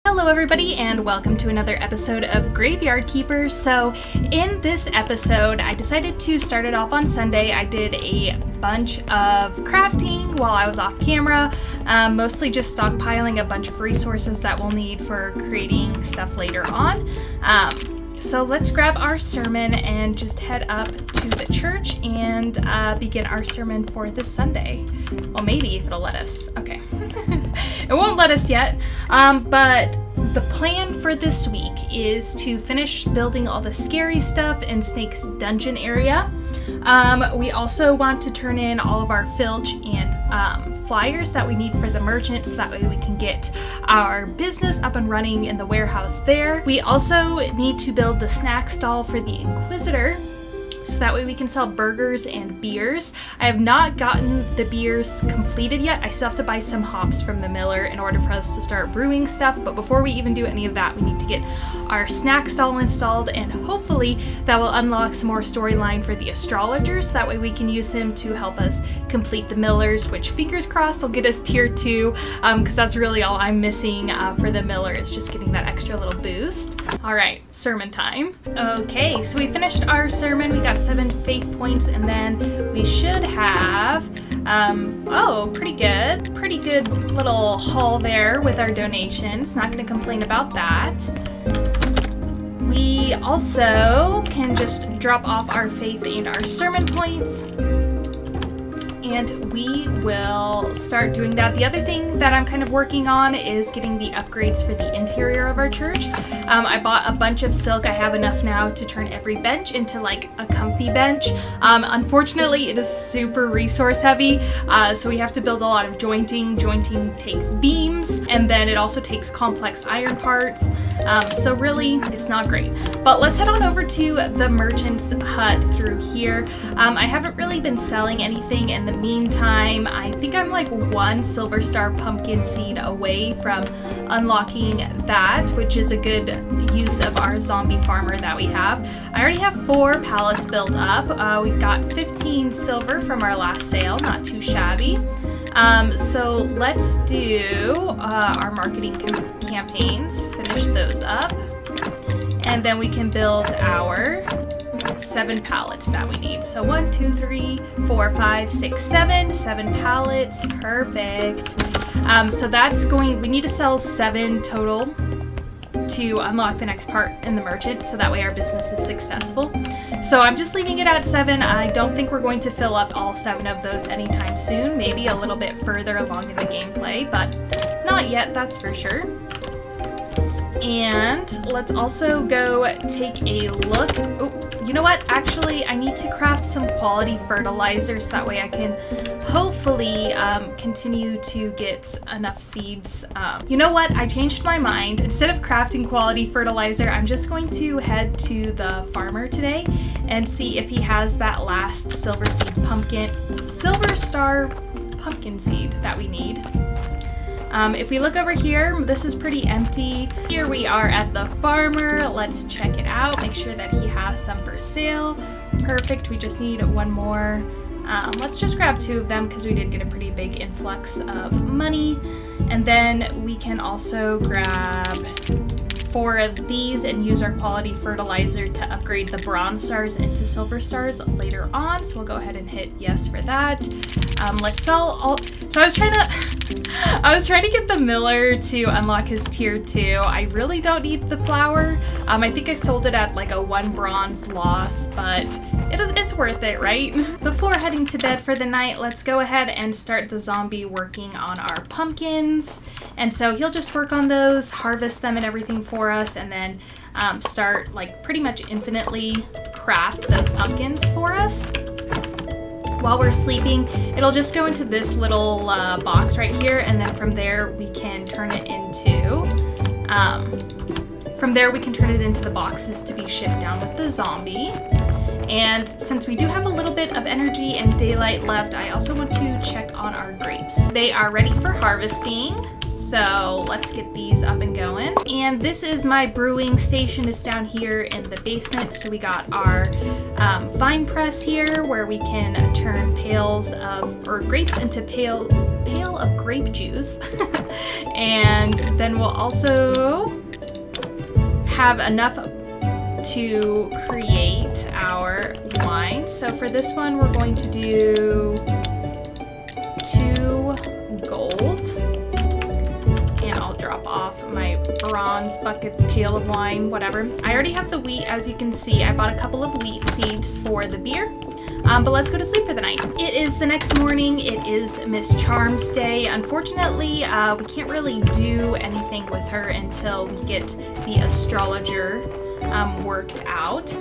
Hello everybody and welcome to another episode of Graveyard Keepers. So in this episode I decided to start it off on Sunday. I did a bunch of crafting while I was off camera, mostly just stockpiling a bunch of resources that we'll need for creating stuff later on. So let's grab our sermon and just head up to the church and begin our sermon for this Sunday. Well, maybe if it'll let us. Okay. It won't let us yet, but the plan for this week is to finish building all the scary stuff in Snake's dungeon area. We also want to turn in all of our filch and flyers that we need for the merchant, so that way we can get our business up and running in the warehouse there. We also need to build the snack stall for the Inquisitor, so that way we can sell burgers and beers. I have not gotten the beers completed yet. I still have to buy some hops from the miller in order for us to start brewing stuff, but before we even do any of that, we need to get our snack stall installed, and hopefully that will unlock some more storyline for the astrologer, so that way we can use him to help us complete the millers, which fingers crossed will get us tier 2, because that's really all I'm missing for the miller, is just getting that extra little boost. All right, sermon time. Okay, so we finished our sermon. We got 7 faith points, and then we should have oh, pretty good little haul there with our donations. Not gonna complain about that. We also can just drop off our faith and our sermon points, and we will start doing that. The other thing that I'm kind of working on is getting the upgrades for the interior of our church. I bought a bunch of silk. I have enough now to turn every bench into like a comfy bench. Unfortunately, it is super resource heavy, so we have to build a lot of jointing. Jointing takes beams, and then it also takes complex iron parts. So really, it's not great. But let's head on over to the merchant's hut through here. I haven't really been selling anything in the meantime. I think I'm like 1 silver star pumpkin seed away from unlocking that, which is a good use of our zombie farmer that we have. I already have 4 pallets built up. We got 15 silver from our last sale, not too shabby. So let's do our marketing campaigns, finish those up, and then we can build our 7 pallets that we need. So 1, 2, 3, 4, 5, 6, 7 pallets. Perfect. So that's going, we need to sell 7 total to unlock the next part in the merchant, so that way our business is successful. So I'm just leaving it at 7. I don't think we're going to fill up all 7 of those anytime soon. Maybe a little bit further along in the gameplay, but not yet, that's for sure. And let's also go take a look. Oh, you know what? Actually, I need to craft some quality fertilizers. That way I can hopefully continue to get enough seeds. You know what? I changed my mind. Instead of crafting quality fertilizer, I'm just going to head to the farmer today and see if he has that last silver star pumpkin seed that we need. If we look over here, this is pretty empty. Here we are at the farmer. Let's check it out. Make sure that he has some for sale. Perfect. We just need 1 more. Let's just grab 2 of them because we did get a pretty big influx of money. And then we can also grab 4 of these and use our quality fertilizer to upgrade the bronze stars into silver stars later on. So we'll go ahead and hit yes for that. Let's sell all. So I was trying to get the miller to unlock his tier 2. I really don't need the flour. I think I sold it at like a 1 bronze loss, but it's worth it, right? Before heading to bed for the night, let's go ahead and start the zombie working on our pumpkins. And so he'll just work on those, harvest them and everything for us, and then start like pretty much infinitely craft those pumpkins for us. While we're sleeping, it'll just go into this little box right here, and then from there we can turn it into the boxes to be shipped down with the zombie. And since we do have a little bit of energy and daylight left, I also want to check on our grapes. They are ready for harvesting, so let's get these up and going. And this is my brewing station. It's down here in the basement. So we got our vine press here where we can turn grapes into pail of grape juice. And then we'll also have enough to create our wine. So for this one, we're going to do 2 gold. And I'll drop off my bronze bucket pail of wine, whatever. I already have the wheat, as you can see. I bought a couple of wheat seeds for the beer. But let's go to sleep for the night. It is the next morning. It is Miss Charm's day. Unfortunately, we can't really do anything with her until we get the astrologer worked out.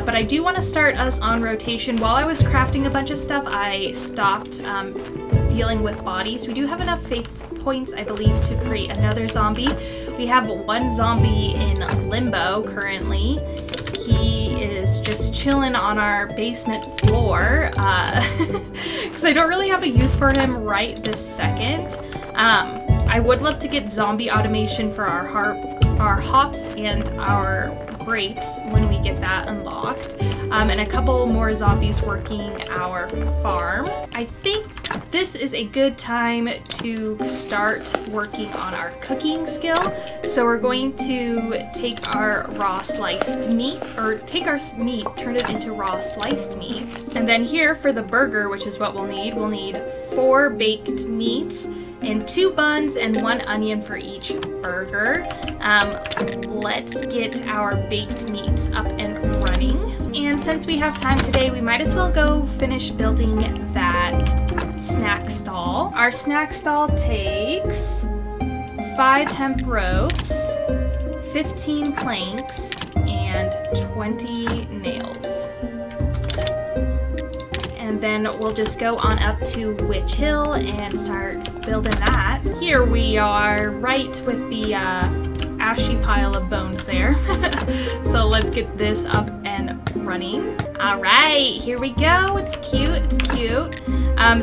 But I do want to start us on rotation. While I was crafting a bunch of stuff, I stopped dealing with bodies. We do have enough faith points, I believe, to create another zombie. We have 1 zombie in limbo currently. He is just chilling on our basement floor because I don't really have a use for him right this second. I would love to get zombie automation for our hops and our grapes when we get that unlocked, and a couple more zombies working our farm. I think this is a good time to start working on our cooking skill. So we're going to take our raw sliced meat, or take our meat, turn it into raw sliced meat. And then here for the burger, which is what we'll need 4 baked meats and 2 buns and 1 onion for each burger. Let's get our baked meats up and running. And since we have time today, we might as well go finish building that snack stall. Our snack stall takes 5 hemp ropes, 15 planks, and 20 nails. And then we'll just go on up to Witch Hill and start building that. Here we are, right with the ashy pile of bones there. So let's get this up and running. All right, here we go. It's cute, it's cute.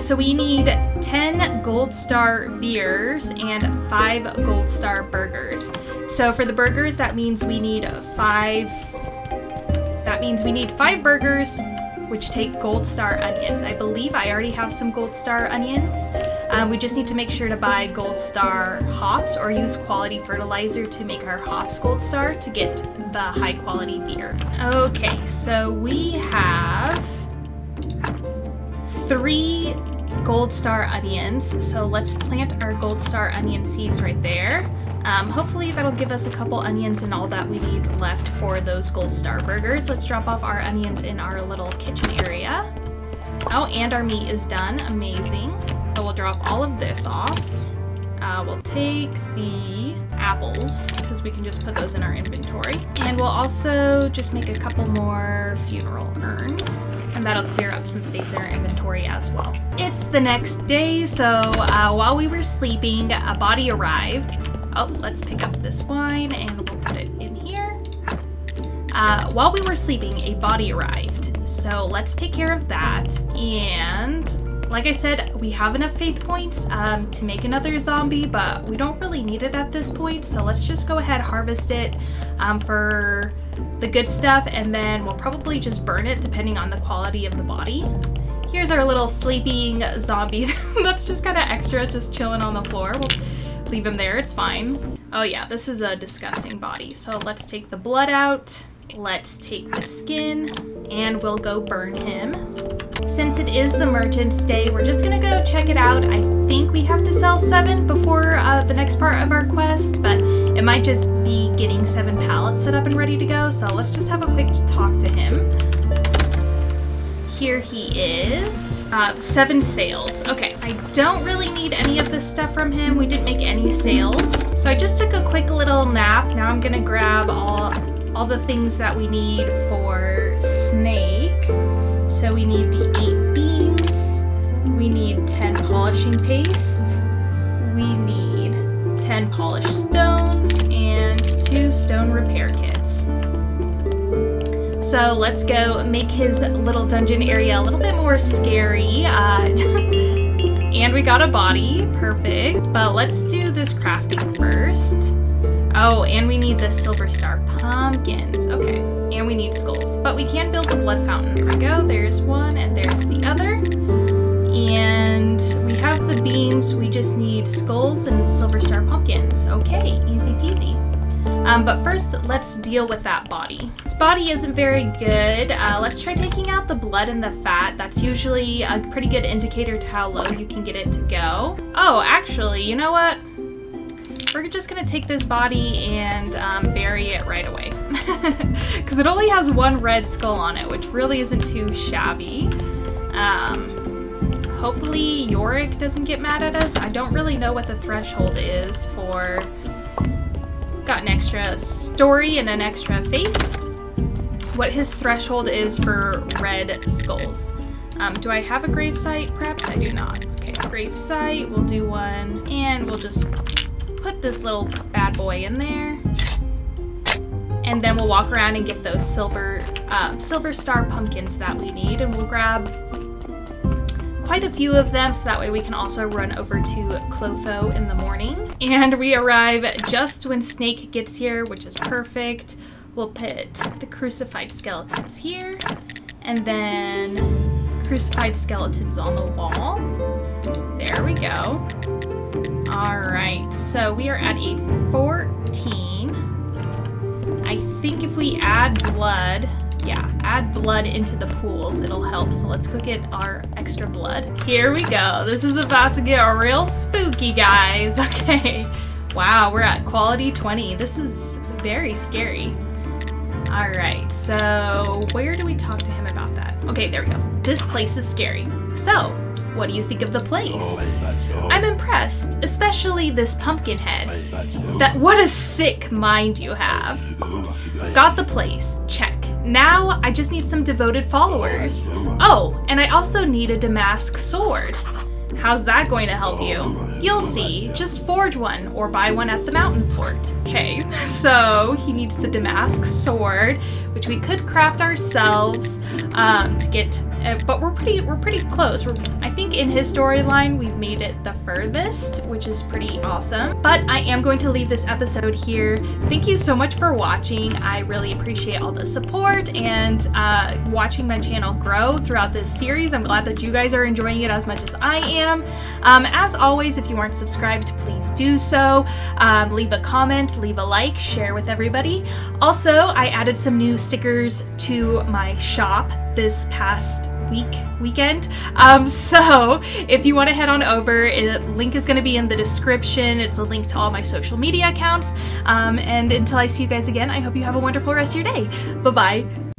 So we need 10 gold star beers and 5 gold star burgers. So for the burgers, that means we need 5 burgers, which take gold star onions. I believe I already have some gold star onions. We just need to make sure to buy gold star hops or use quality fertilizer to make our hops gold star to get the high quality beer. Okay, so we have 3 gold star onions. So let's plant our gold star onion seeds right there. Hopefully that'll give us a couple onions and all that we need left for those gold star burgers. Let's drop off our onions in our little kitchen area. Oh, and our meat is done. Amazing. So we'll drop all of this off. We'll take the apples because we can just put those in our inventory. And we'll also just make a couple more funeral urns, and that'll clear up some space in our inventory as well. It's the next day, so while we were sleeping, a body arrived. Oh, let's pick up this wine and we'll put it in here. While we were sleeping, a body arrived. So let's take care of that. And like I said, we have enough faith points to make another zombie, but we don't really need it at this point. So let's just go ahead, harvest it for the good stuff, and then we'll probably just burn it depending on the quality of the body. Here's our little sleeping zombie that's just kind of extra, just chilling on the floor. We'll leave him there, it's fine. Oh yeah, this is a disgusting body. So let's take the blood out, let's take the skin, and we'll go burn him. Since it is the merchant's day, we're just gonna go check it out. I think we have to sell 7 before the next part of our quest, but it might just be getting 7 pallets set up and ready to go. So let's just have a quick talk to him. Here he is. 7 sales. Okay, I don't really need any of this stuff from him. We didn't make any sales. So I just took a quick little nap. Now I'm gonna grab all the things that we need for Snake. So we need the 8 beams. We need 10 polishing paste. We need 10 polished stones and 2 stone repair kits. So let's go make his little dungeon area a little bit more scary. And we got a body, perfect. But let's do this crafting first. Oh, and we need the silver star pumpkins. Okay, and we need skulls. But we can build the blood fountain. There we go, there's one and there's the other. And we have have the beams, we just need skulls and silver star pumpkins. Okay, easy peasy. But first, let's deal with that body. This body isn't very good. Let's try taking out the blood and the fat. That's usually a pretty good indicator to how low you can get it to go. Oh, actually, you know what? We're just gonna take this body and bury it right away. Because it only has one red skull on it, which really isn't too shabby. Hopefully Yorick doesn't get mad at us. I don't really know what the threshold is for... Got an extra story and an extra faith. What his threshold is for red skulls. Do I have a gravesite prepped? I do not. Okay, gravesite, we'll do one, and we'll just put this little bad boy in there. And then we'll walk around and get those silver star pumpkins that we need, and we'll grab quite a few of them so that way we can also run over to Clotho in the morning. And we arrive just when Snake gets here, which is perfect. We'll put the crucified skeletons here, and then crucified skeletons on the wall. There we go. Alright, so we are at a 14. I think if we add blood, add blood into the pools, it'll help. So let's go get our extra blood. Here we go. This is about to get real spooky, guys. Okay. Wow, we're at quality 20. This is very scary. All right, so where do we talk to him about that? Okay, there we go. This place is scary. So, what do you think of the place? I'm impressed, especially this pumpkin head. What a sick mind you have. Got the place, check. Now I just need some devoted followers. Oh, and I also need a damask sword. How's that going to help you? You'll see. Just forge one or buy one at the mountain fort. Okay, so he needs the damask sword, which we could craft ourselves to get. But we're pretty close. I think in his storyline we've made it the furthest, which is pretty awesome. But I am going to leave this episode here. Thank you so much for watching. I really appreciate all the support and watching my channel grow throughout this series. I'm glad that you guys are enjoying it as much as I am. As always, if you aren't subscribed, please do so. Leave a comment, leave a like, share with everybody. Also, I added some new stickers to my shop this past weekend. So if you want to head on over, link is going to be in the description. It's a link to all my social media accounts. And until I see you guys again, I hope you have a wonderful rest of your day. Bye-bye.